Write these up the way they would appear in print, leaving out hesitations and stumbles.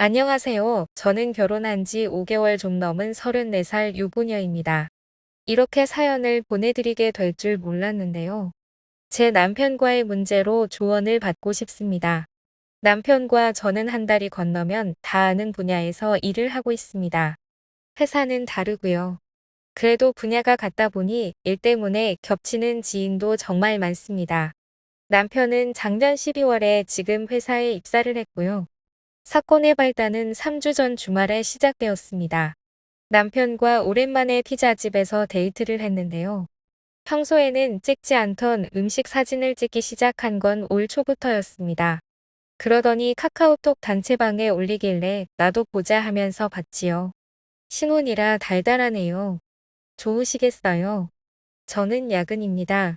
안녕하세요. 저는 결혼한 지 5개월 좀 넘은 34살 유부녀입니다. 이렇게 사연을 보내드리게 될 줄 몰랐는데요. 제 남편과의 문제로 조언을 받고 싶습니다. 남편과 저는 한 달이 건너면 다 아는 분야에서 일을 하고 있습니다. 회사는 다르고요. 그래도 분야가 같다 보니 일 때문에 겹치는 지인도 정말 많습니다. 남편은 작년 12월에 지금 회사에 입사를 했고요. 사건의 발단은 3주 전 주말에 시작되었습니다. 남편과 오랜만에 피자집에서 데이트를 했는데요. 평소에는 찍지 않던 음식 사진을 찍기 시작한 건 올 초부터였습니다. 그러더니 카카오톡 단체방에 올리길래 나도 보자 하면서 봤지요. 신혼이라 달달하네요. 좋으시겠어요? 저는 야근입니다.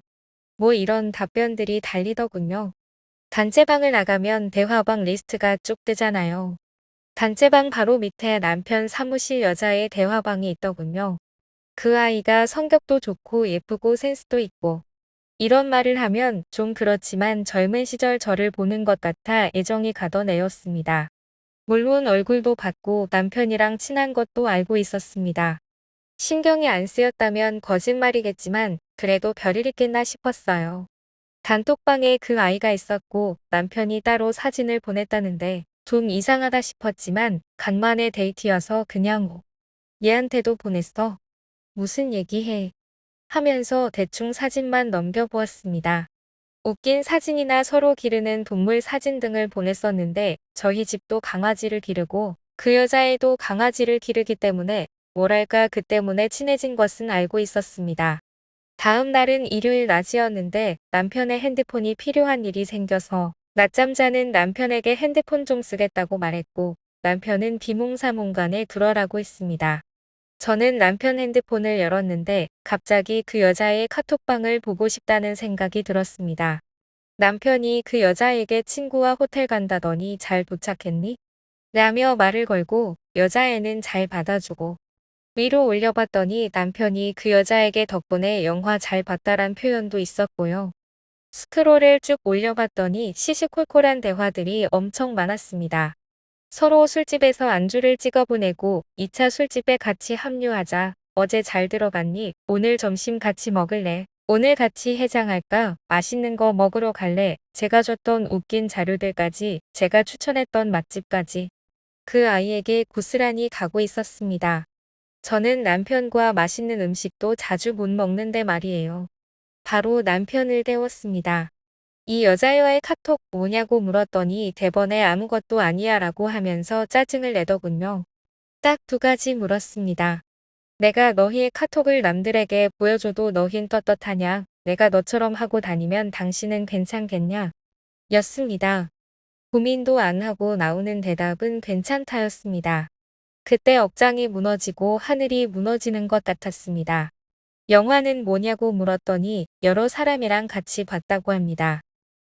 뭐 이런 답변들이 달리더군요. 단체방을 나가면 대화방 리스트가 쭉 뜨잖아요. 단체방 바로 밑에 남편 사무실 여자의 대화방이 있더군요. 그 아이가 성격도 좋고 예쁘고 센스도 있고 이런 말을 하면 좀 그렇지만 젊은 시절 저를 보는 것 같아 애정이 가던 애였습니다. 물론 얼굴도 봤고 남편이랑 친한 것도 알고 있었습니다. 신경이 안 쓰였다면 거짓말이겠지만 그래도 별일 있겠나 싶었어요. 단톡방에 그 아이가 있었고 남편이 따로 사진을 보냈다는데 좀 이상하다 싶었지만 간만에 데이트여서 그냥 얘한테도 보냈어. 무슨 얘기해. 하면서 대충 사진만 넘겨보았습니다. 웃긴 사진이나 서로 기르는 동물 사진 등을 보냈었는데 저희 집도 강아지를 기르고 그 여자애도 강아지를 기르기 때문에 뭐랄까 그 때문에 친해진 것은 알고 있었습니다. 다음 날은 일요일 낮이었는데 남편의 핸드폰이 필요한 일이 생겨서 낮잠 자는 남편에게 핸드폰 좀 쓰겠다고 말했고 남편은 비몽사몽간에 그러라고 했습니다. 저는 남편 핸드폰을 열었는데 갑자기 그 여자의 카톡방을 보고 싶다는 생각이 들었습니다. 남편이 그 여자에게 친구와 호텔 간다더니 잘 도착했니? 라며 말을 걸고 여자애는 잘 받아주고 위로 올려봤더니 남편이 그 여자에게 덕분에 영화 잘 봤다란 표현도 있었고요. 스크롤을 쭉 올려봤더니 시시콜콜한 대화들이 엄청 많았습니다. 서로 술집에서 안주를 찍어 보내고 2차 술집에 같이 합류하자. 어제 잘 들어갔니? 오늘 점심 같이 먹을래? 오늘 같이 해장할까? 맛있는 거 먹으러 갈래? 제가 줬던 웃긴 자료들까지, 제가 추천했던 맛집까지 그 아이에게 고스란히 가고 있었습니다. 저는 남편과 맛있는 음식도 자주 못 먹는데 말이에요. 바로 남편을 때웠습니다. 이 여자애와의 카톡 뭐냐고 물었더니 대번에 아무것도 아니야 라고 하면서 짜증을 내더군요. 딱 2가지 물었습니다. 내가 너희의 카톡을 남들에게 보여줘도 너흰 떳떳하냐? 내가 너처럼 하고 다니면 당신은 괜찮겠냐? 였습니다. 고민도 안 하고 나오는 대답은 괜찮다였습니다. 그때 억장이 무너지고 하늘이 무너지는 것 같았습니다. 영화는 뭐냐고 물었더니 여러 사람이랑 같이 봤다고 합니다.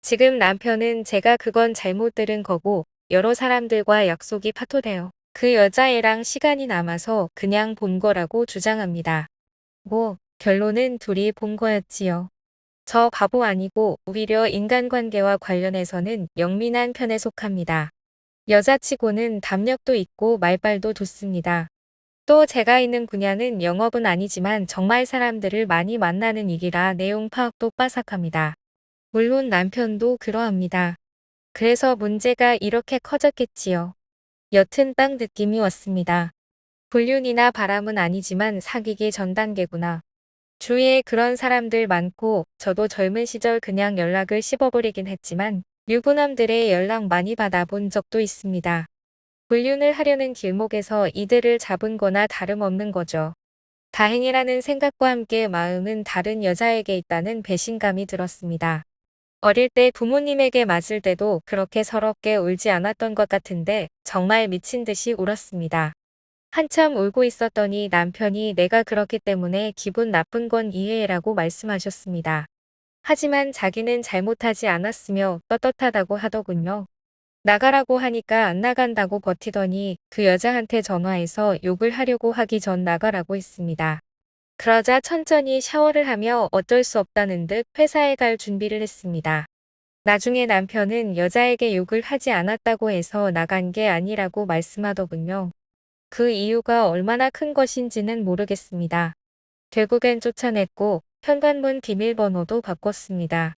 지금 남편은 제가 그건 잘못 들은 거고 여러 사람들과 약속이 파토돼요. 그 여자애랑 시간이 남아서 그냥 본 거라고 주장합니다. 뭐 결론은 둘이 본 거였지요. 저 바보 아니고 오히려 인간관계와 관련해서는 영민한 편에 속합니다. 여자치고는 담력도 있고 말빨도 좋습니다. 또 제가 있는 분야는 영업은 아니지만 정말 사람들을 많이 만나는 일이라 내용 파악도 빠삭합니다. 물론 남편도 그러합니다. 그래서 문제가 이렇게 커졌겠지요. 여튼 딱 느낌이 왔습니다. 불륜이나 바람은 아니지만 사귀기 전 단계구나. 주위에 그런 사람들 많고 저도 젊은 시절 그냥 연락을 씹어버리긴 했지만 유부남들의 연락 많이 받아본 적도 있습니다. 불륜을 하려는 길목에서 이들을 잡은 거나 다름없는 거죠. 다행이라는 생각과 함께 마음은 다른 여자에게 있다는 배신감이 들었습니다. 어릴 때 부모님에게 맞을 때도 그렇게 서럽게 울지 않았던 것 같은데 정말 미친 듯이 울었습니다. 한참 울고 있었더니 남편이 내가 그렇기 때문에 기분 나쁜 건 이해해라고 말씀하셨습니다. 하지만 자기는 잘못하지 않았으며 떳떳하다고 하더군요. 나가라고 하니까 안 나간다고 버티더니 그 여자한테 전화해서 욕을 하려고 하기 전 나가라고 했습니다. 그러자 천천히 샤워를 하며 어쩔 수 없다는 듯 회사에 갈 준비를 했습니다. 나중에 남편은 여자에게 욕을 하지 않았다고 해서 나간 게 아니라고 말씀하더군요. 그 이유가 얼마나 큰 것인지는 모르겠습니다. 결국엔 쫓아냈고 현관문 비밀번호도 바꿨습니다.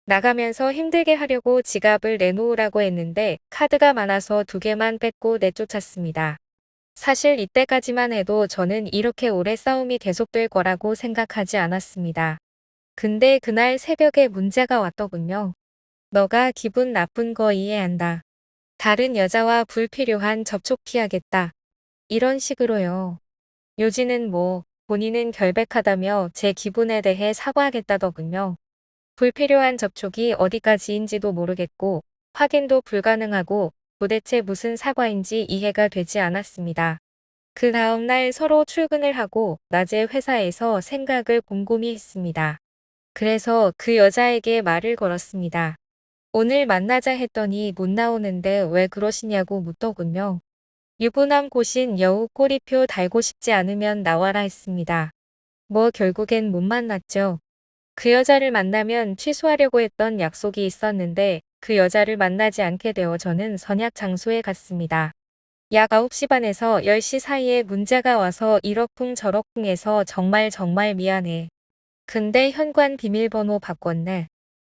나가면서 힘들게 하려고 지갑을 내놓으라고 했는데 카드가 많아서 2개만 뺏고 내쫓았습니다. 사실 이때까지만 해도 저는 이렇게 오래 싸움이 계속될 거라고 생각하지 않았습니다. 근데 그날 새벽에 문제가 왔더군요. 너가 기분 나쁜 거 이해한다. 다른 여자와 불필요한 접촉 피하겠다. 이런 식으로요. 요지는 뭐 본인은 결백하다며 제 기분에 대해 사과하겠다더군요. 불필요한 접촉이 어디까지인지도 모르겠고 확인도 불가능하고 도대체 무슨 사과인지 이해가 되지 않았습니다. 그 다음날 서로 출근을 하고 낮에 회사에서 생각을 곰곰이 했습니다. 그래서 그 여자에게 말을 걸었습니다. 오늘 만나자 했더니 못 나오는데 왜 그러시냐고 묻더군요. 유부남 고신 여우 꼬리표 달고 싶지 않으면 나와라 했습니다. 뭐 결국엔 못 만났죠. 그 여자를 만나면 취소하려고 했던 약속이 있었는데 그 여자를 만나지 않게 되어 저는 선약 장소에 갔습니다. 약 9시 반에서 10시 사이에 문자가 와서 이러쿵저러쿵해서 정말 미안해. 근데 현관 비밀번호 바꿨네.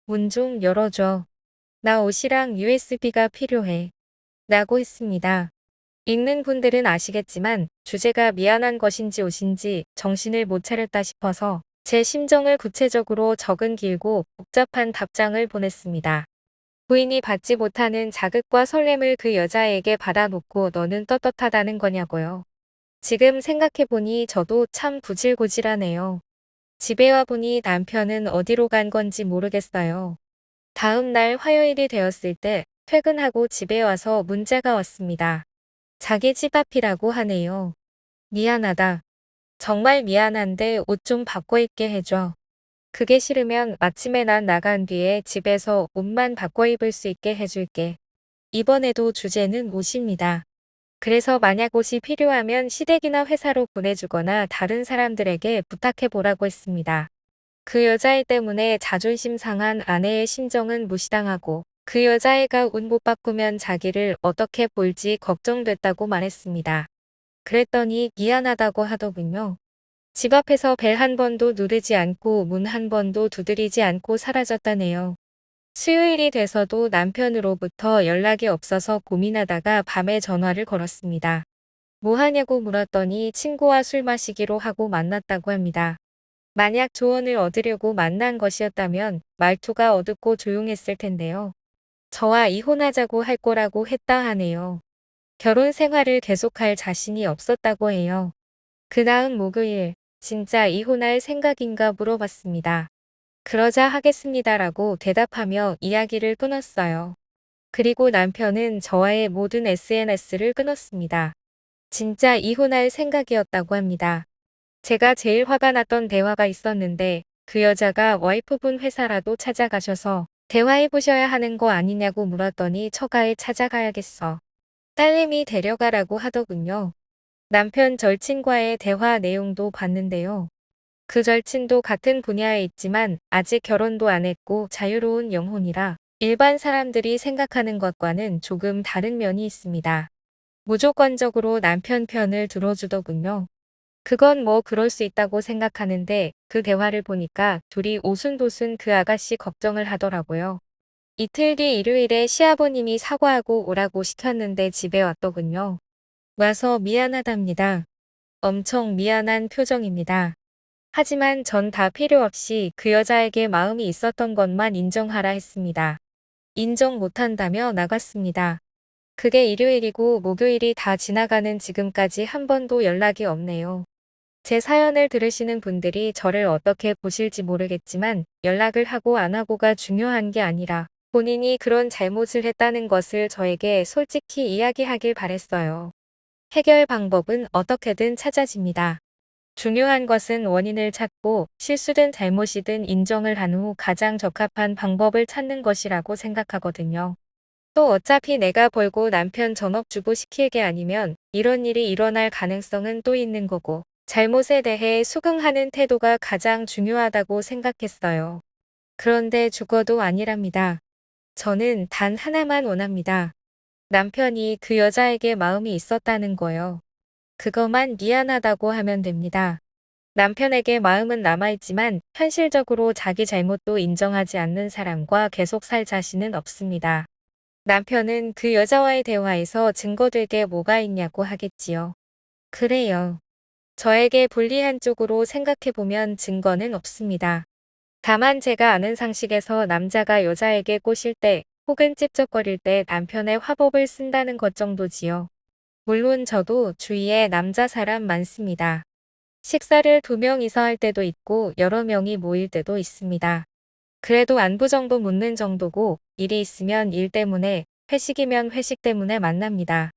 문 좀 열어줘. 나 옷이랑 USB가 필요해. 라고 했습니다. 읽는 분들은 아시겠지만 주제가 미안한 것인지 옷인지 정신을 못 차렸다 싶어서 제 심정을 구체적으로 적은 길고 복잡한 답장을 보냈습니다. 부인이 받지 못하는 자극과 설렘을 그 여자에게 받아놓고 너는 떳떳하다는 거냐고요. 지금 생각해보니 저도 참 구질구질하네요. 집에 와보니 남편은 어디로 간 건지 모르겠어요. 다음 날 화요일이 되었을 때 퇴근하고 집에 와서 문자가 왔습니다. 자기 집 앞이라고 하네요. 미안하다. 정말 미안한데 옷 좀 바꿔 입게 해줘. 그게 싫으면 아침에 난 나간 뒤에 집에서 옷만 바꿔 입을 수 있게 해줄게. 이번에도 주제는 옷입니다. 그래서 만약 옷이 필요하면 시댁이나 회사로 보내주거나 다른 사람들에게 부탁해 보라고 했습니다. 그 여자애 때문에 자존심 상한 아내의 심정은 무시당하고 그 여자애가 옷 못 바꾸면 자기를 어떻게 볼지 걱정됐다고 말했습니다. 그랬더니 미안하다고 하더군요. 집 앞에서 벨 한 번도 누르지 않고 문 한 번도 두드리지 않고 사라졌다네요. 수요일이 돼서도 남편으로부터 연락이 없어서 고민하다가 밤에 전화를 걸었습니다. 뭐 하냐고 물었더니 친구와 술 마시기로 하고 만났다고 합니다. 만약 조언을 얻으려고 만난 것이었다면 말투가 어둡고 조용했을 텐데요. 저와 이혼하자고 할 거라고 했다 하네요. 결혼 생활을 계속할 자신이 없었다고 해요. 그 다음 목요일, 진짜 이혼할 생각인가 물어봤습니다. 그러자 하겠습니다라고 대답하며 이야기를 끊었어요. 그리고 남편은 저와의 모든 SNS를 끊었습니다. 진짜 이혼할 생각이었다고 합니다. 제가 제일 화가 났던 대화가 있었는데 그 여자가 와이프분 회사라도 찾아가셔서 대화해보셔야 하는 거 아니냐고 물었더니 처가에 찾아가야겠어. 딸내미 데려가라고 하더군요. 남편 절친과의 대화 내용도 봤는데요. 그 절친도 같은 분야에 있지만 아직 결혼도 안 했고 자유로운 영혼이라 일반 사람들이 생각하는 것과는 조금 다른 면이 있습니다. 무조건적으로 남편 편을 들어주더군요. 그건 뭐 그럴 수 있다고 생각하는데 그 대화를 보니까 둘이 오순도순 그 아가씨 걱정을 하더라고요. 이틀 뒤 일요일에 시아버님이 사과하고 오라고 시켰는데 집에 왔더군요. 와서 미안하답니다. 엄청 미안한 표정입니다. 하지만 전 다 필요 없이 그 여자에게 마음이 있었던 것만 인정하라 했습니다. 인정 못한다며 나갔습니다. 그게 일요일이고 목요일이 다 지나가는 지금까지 한 번도 연락이 없네요. 제 사연을 들으시는 분들이 저를 어떻게 보실지 모르겠지만 연락을 하고 안 하고가 중요한 게 아니라 본인이 그런 잘못을 했다는 것을 저에게 솔직히 이야기하길 바랬어요. 해결 방법은 어떻게든 찾아집니다. 중요한 것은 원인을 찾고 실수든 잘못이든 인정을 한 후 가장 적합한 방법을 찾는 것이라고 생각하거든요. 또 어차피 내가 벌고 남편 전업주부 시킬 게 아니면 이런 일이 일어날 가능성은 또 있는 거고 잘못에 대해 수긍하는 태도가 가장 중요하다고 생각했어요. 그런데 죽어도 아니랍니다. 저는 단 하나만 원합니다. 남편이 그 여자에게 마음이 있었다는 거요. 그거만 미안하다고 하면 됩니다. 남편에게 마음은 남아있지만 현실적으로 자기 잘못도 인정하지 않는 사람과 계속 살 자신은 없습니다. 남편은 그 여자와의 대화에서 증거될 게 뭐가 있냐고 하겠지요. 그래요. 저에게 불리한 쪽으로 생각해보면 증거는 없습니다. 다만 제가 아는 상식에서 남자가 여자에게 꼬실 때 혹은 찝쩍거릴 때 남편의 화법을 쓴다는 것 정도지요. 물론 저도 주위에 남자 사람 많습니다. 식사를 2명이서 할 때도 있고 여러 명이 모일 때도 있습니다. 그래도 안부 정도 묻는 정도고 일이 있으면 일 때문에 회식이면 회식 때문에 만납니다.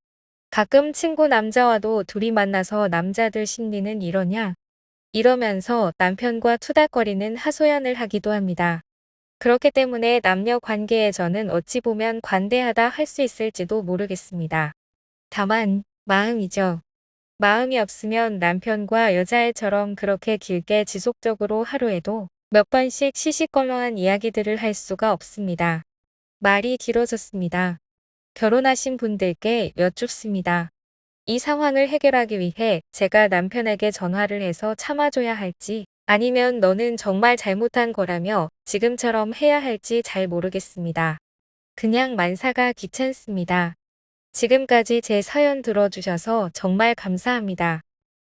가끔 친구 남자와도 둘이 만나서 남자들 심리는 이러냐? 이러면서 남편과 투닥거리는 하소연을 하기도 합니다. 그렇기 때문에 남녀 관계에 저는 어찌 보면 관대하다 할 수 있을지도 모르겠습니다. 다만 마음이죠. 마음이 없으면 남편과 여자애처럼 그렇게 길게 지속적으로 하루에도 몇 번씩 시시껄렁한 이야기들을 할 수가 없습니다. 말이 길어졌습니다. 결혼하신 분들께 여쭙습니다. 이 상황을 해결하기 위해 제가 남편에게 전화를 해서 참아줘야 할지 아니면 너는 정말 잘못한 거라며 지금처럼 해야 할지 잘 모르겠습니다. 그냥 만사가 귀찮습니다. 지금까지 제 사연 들어주셔서 정말 감사합니다.